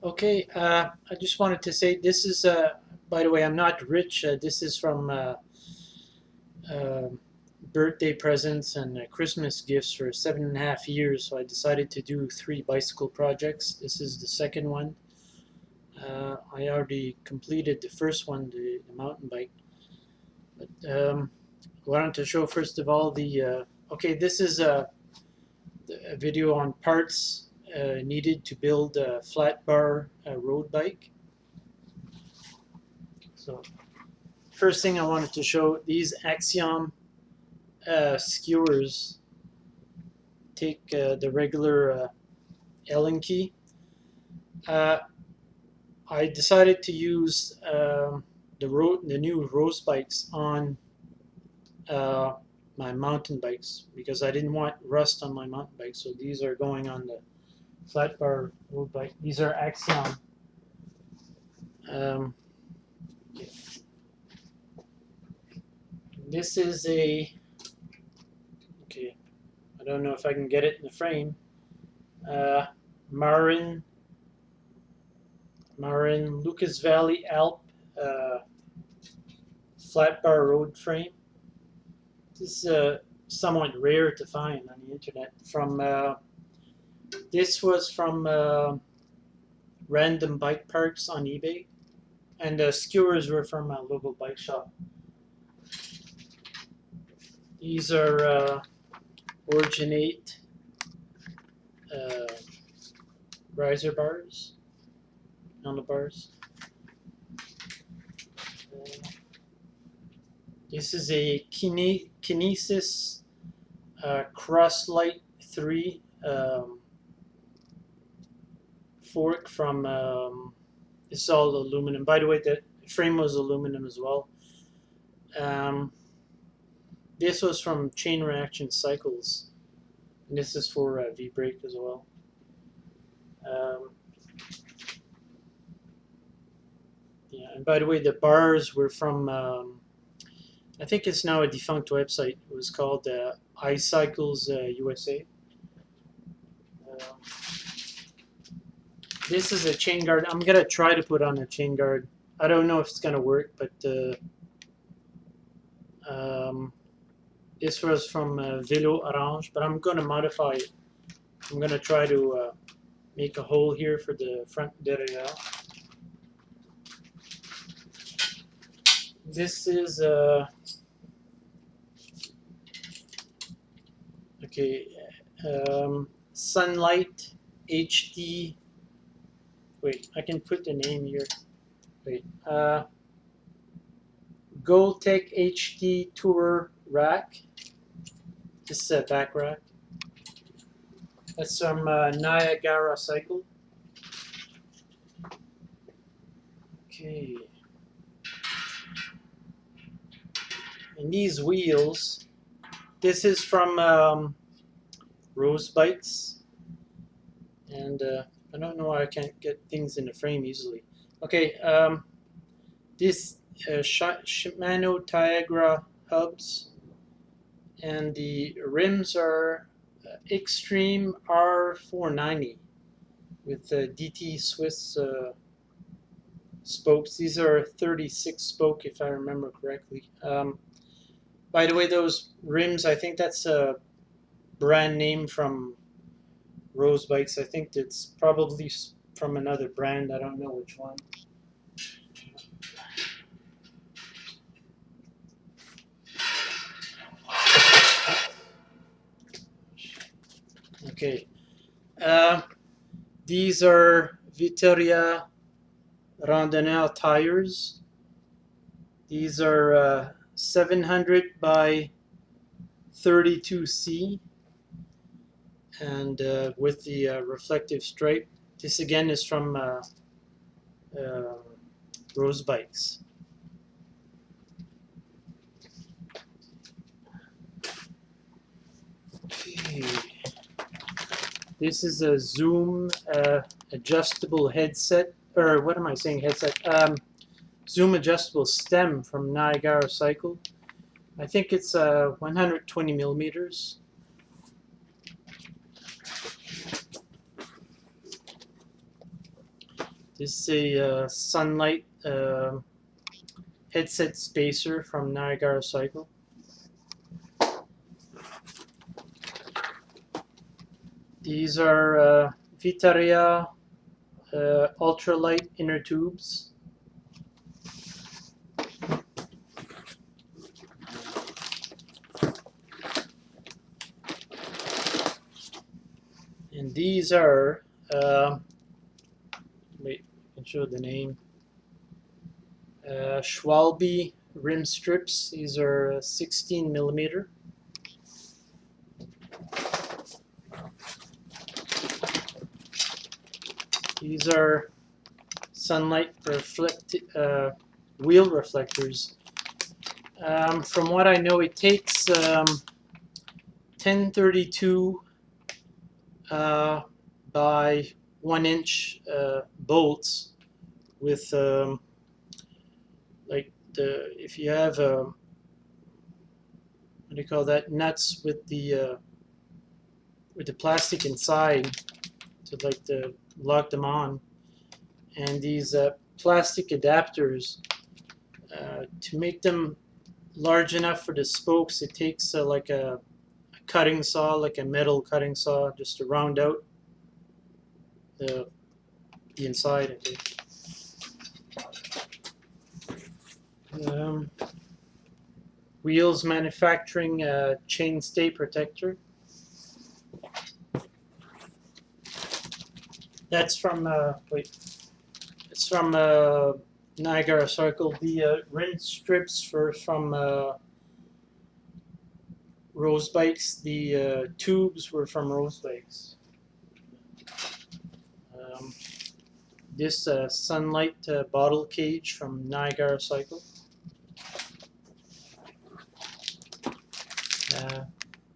Okay, I just wanted to say this is, by the way, I'm not rich. This is from uh, birthday presents and Christmas gifts for 7.5 years. So I decided to do 3 bicycle projects. This is the second one. I already completed the first one, the mountain bike. But I wanted to show first of all okay, this is a video on parts needed to build a flat bar road bike. So first thing I wanted to show, these Axiom skewers take the regular Allen key. I decided to use the new Rose bikes on my mountain bikes because I didn't want rust on my mountain bike. So these are going on the flat bar road bike. These are Axiom. Um, this is okay, I don't know if I can get it in the frame. Marin Lucas Valley Alp uh, flat bar road frame. This is somewhat rare to find on the internet. This was from random bike parts on eBay, and the skewers were from a local bike shop. These are Originate uh, riser bars, handlebars. This is a Kinesis Crosslight 3 fork from, it's all aluminum. By the way, the frame was aluminum as well. This was from Chain Reaction Cycles, and this is for V-brake as well. Yeah, and by the way, the bars were from, I think it's now a defunct website. It was called iCycles USA. This is a chain guard. I'm gonna try to put on a chain guard. I don't know if it's gonna work, but this was from Velo Orange, but I'm gonna modify it. I'm gonna try to make a hole here for the front derailleur. This is okay. Sunlight HD. Wait, I can put the name here. Wait. Goldtech HD Tour rack. This is a back rack. That's from Niagara Cycle. Okay. And these wheels, this is from Rose Bikes. And I don't know why I can't get things in the frame easily. Okay, this Shimano Tiagra hubs, and the rims are Extreme R490 with DT Swiss spokes. These are 36 spoke if I remember correctly. By the way, those rims, I think that's a brand name from Rose Bikes. I think it's probably from another brand. I don't know which one. Okay. These are Vittoria Randonneur tires. These are 700 by 32C, and with the reflective stripe. This again is from Rose Bikes. Okay. This is a Zoom adjustable headset, or what am I saying, headset? Zoom adjustable stem from Niagara Cycle. I think it's 120 millimeters. This is a Sunlight headset spacer from Niagara Cycle. These are Vitaria ultralight inner tubes. And these are, wait, I can show the name. Schwalbe rim strips. These are 16 millimeter. These are Sunlight wheel reflectors. From what I know, it takes 1032 by 1 inch bolts with like if you have what do you call that, nuts with the plastic inside to lock them on, and these plastic adapters to make them large enough for the spokes. It takes like a cutting saw, like a metal cutting saw, just to round out the inside, I think. Wheels manufacturing chainstay protector. That's from it's from Niagara Cycle. The rim strips from Rose Bikes. The tubes were from Rose Bikes. This Sunlight bottle cage from Niagara Cycle.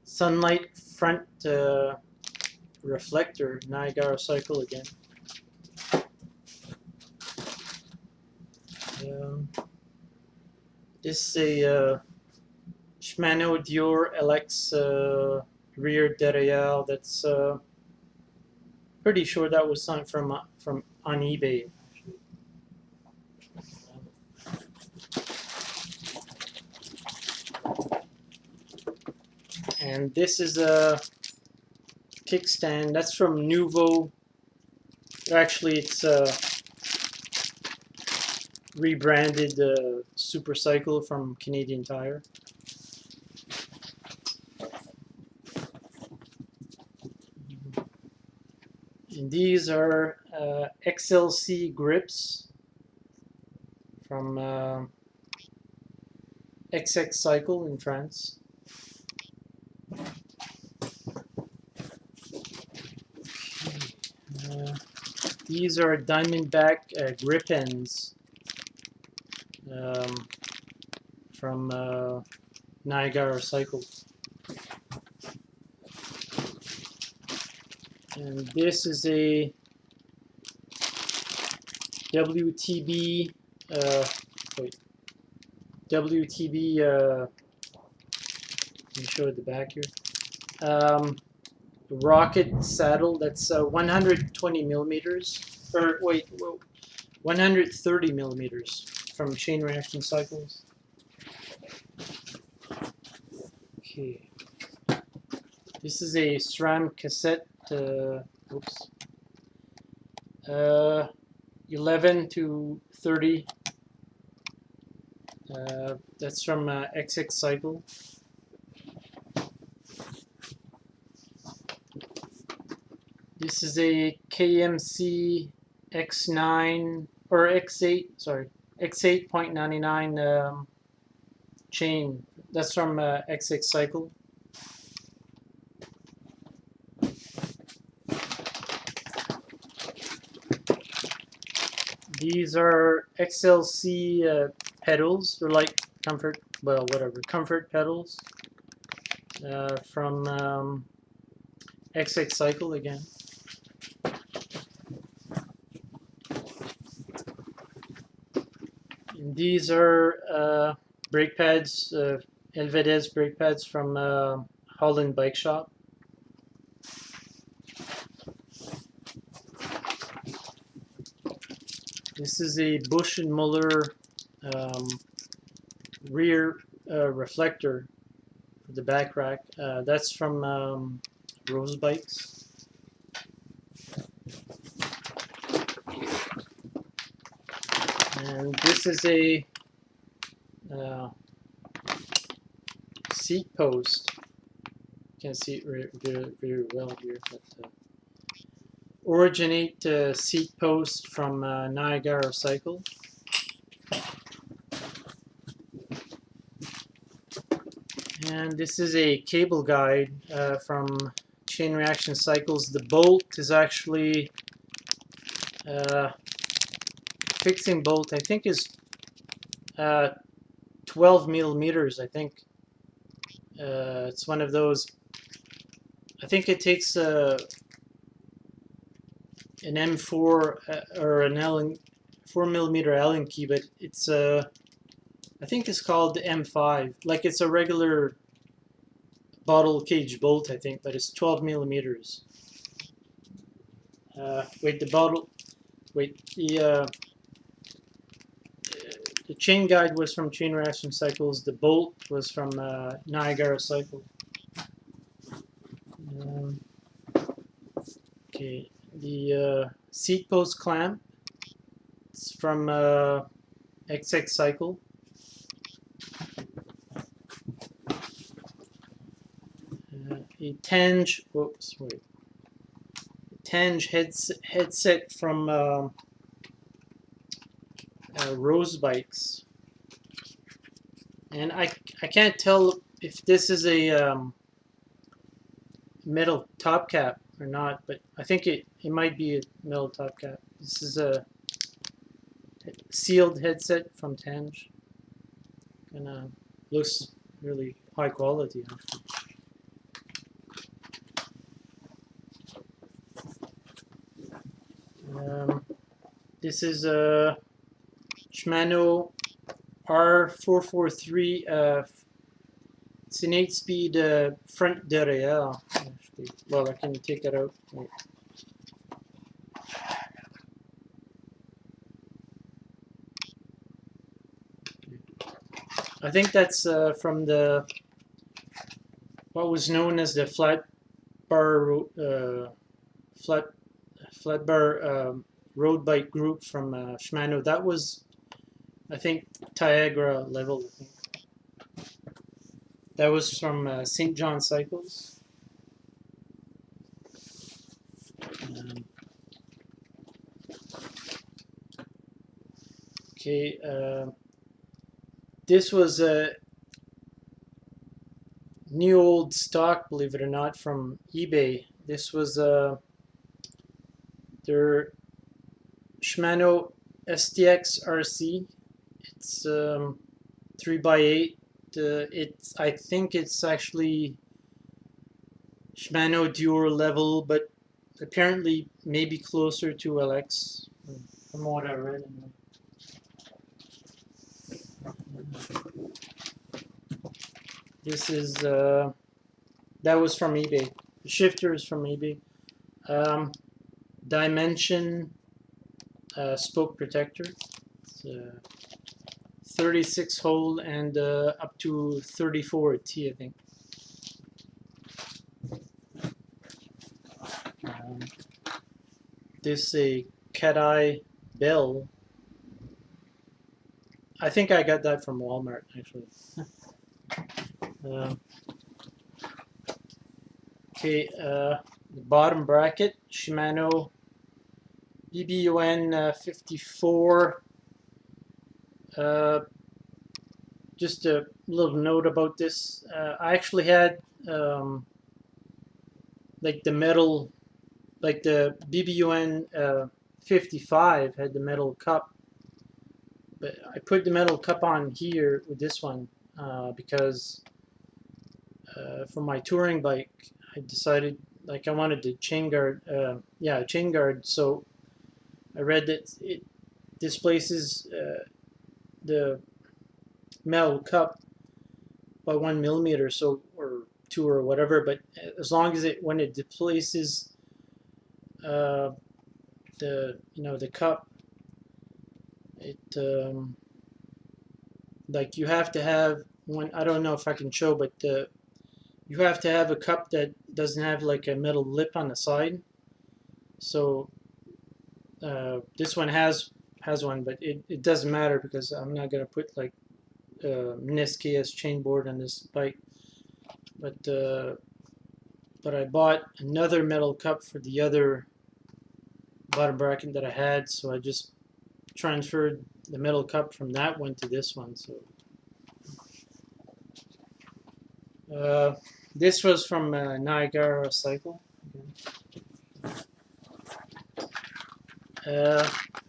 Sunlight front reflector, Niagara Cycle again. This is a Shimano Dior LX rear derailleur. That's pretty sure that was something from on eBay. And this is a kickstand. That's from Nuvo. Actually, it's rebranded Super Cycle from Canadian Tire. And these are XLC grips from XX Cycle in France. These are Diamondback grip ends from Niagara Cycle. And this is a WTB, WTB, let me show it the back here. Rocket saddle, that's 120 millimeters, or wait, whoa, 130 millimeters from Chain Reaction Cycles. Okay. This is a SRAM cassette, oops, 11 to 30. That's from XX Cycle. This is a KMC X9 or X8, sorry, X8.99 chain. That's from XX Cycle. These are XLC pedals. They're like comfort, well, whatever, comfort pedals from XX Cycle again. And these are brake pads, Elvedez brake pads from Holland Bike Shop. This is a Bush and Muller rear reflector for the back rack. That's from Rose Bikes. And this is a seat post. Can't see it very well here, but Originate seat post from Niagara Cycle. And this is a cable guide from Chain Reaction Cycles. The bolt is actually fixing bolt. I think is 12 millimeters. I think it's one of those. I think it takes an M4 or an Allen 4mm Allen key, but it's I think it's called the M5. Like it's a regular bottle cage bolt, I think, but it's 12 millimeters. Wait, the chain guide was from Chain Reaction Cycles. The bolt was from Niagara Cycle. Okay, the seat post clamp. It's from XX Cycle. A Tange. Whoops, wait. Tange headset from Rose Bikes, and I can't tell if this is a metal top cap or not, but I think it might be a metal top cap. This is a sealed headset from Tange. And looks really high quality actually. This is a Shimano R443. It's an 8-speed front derrière. Actually, well, I can take that out. Wait. I think that's from the what was known as the flat bar road bike group from Shimano. That was, I think, Tiagra level. I think that was from St. John Cycles. Okay, this was a new old stock, believe it or not, from eBay. This was their Shimano STX RC. It's 3x8. I think it's actually Shimano Dual level, but apparently maybe closer to LX from what I read. This is that was from eBay. The shifter is from eBay. Dimension spoke protector. It's 36 hole and up to 34 T, I think. This a cat-eye bell. I think I got that from Walmart actually. Okay, the bottom bracket, Shimano BBUN 54. Just a little note about this. I actually had like the metal, like the BBUN 55 had the metal cup, but I put the metal cup on here with this one because for my touring bike, I decided like I wanted the chain guard, chain guard. So I read that it displaces the metal cup by 1 millimeter, so or 2 or whatever. But as long as when it displaces the cup, It like you have to have one. I don't know if I can show, but you have to have a cup that doesn't have like a metal lip on the side. So this one has one, but it doesn't matter because I'm not gonna put like NES chain board on this bike. But I bought another metal cup for the other bottom bracket that I had, so I just transferred the metal cup from that one to this one. So this was from Niagara Cycle.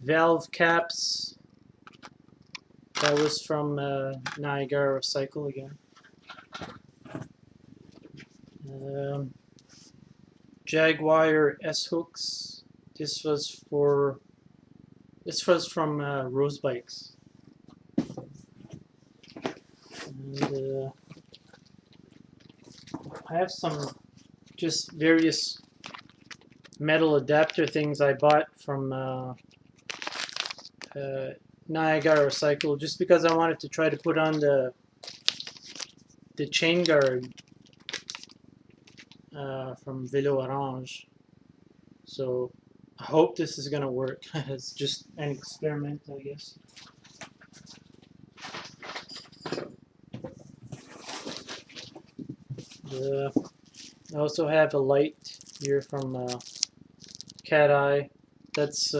Valve caps. That was from Niagara Cycle again. Jaguar S hooks. This was from Rose Bikes. And I have some just various metal adapter things I bought from Niagara Cycle just because I wanted to try to put on the chain guard from Vélo Orange. So I hope this is gonna work. It's just an experiment, I guess. I also have a light here from Cat Eye. That's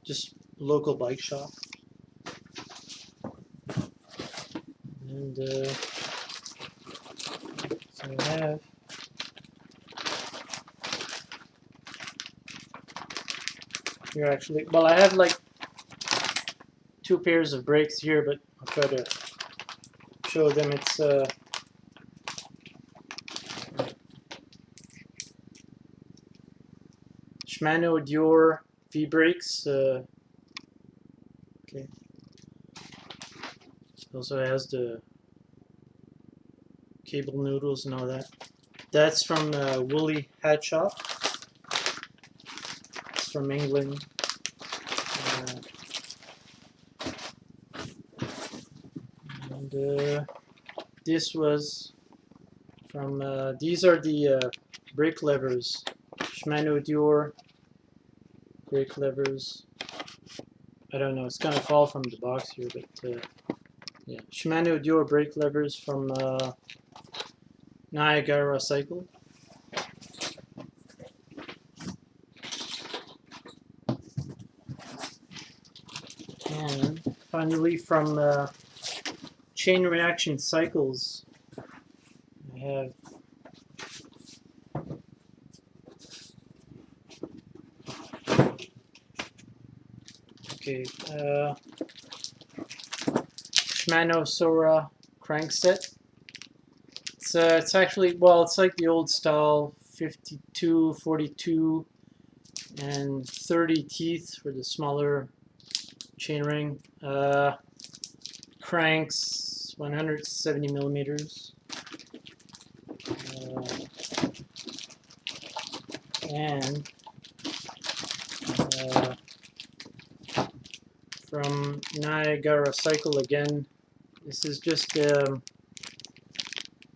just local bike shop. And so I have here actually, well, I have like 2 pairs of brakes here, but I'll try to show them. It's Shimano Dior V brakes. Okay. It also has the cable noodles and all that. That's from Woolly Hat Shop. It's from England. And this was from, these are the brake levers. Shimano Dior brake levers. I don't know, it's gonna fall from the box here, but yeah. Shimano Dior brake levers from Niagara Cycle. And finally from Chain Reaction Cycles, I have Shimano Sora crankset. It's actually, well, it's like the old style 52, 42, and 30 teeth for the smaller chainring. Cranks 170 millimeters. And from Niagara Cycle again, this is just the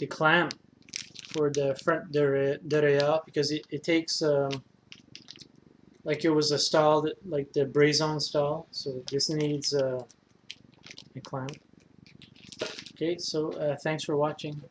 clamp for the front derailleur because it takes like it was a style that, like the Brazon style, so this needs a clamp. Okay, so thanks for watching.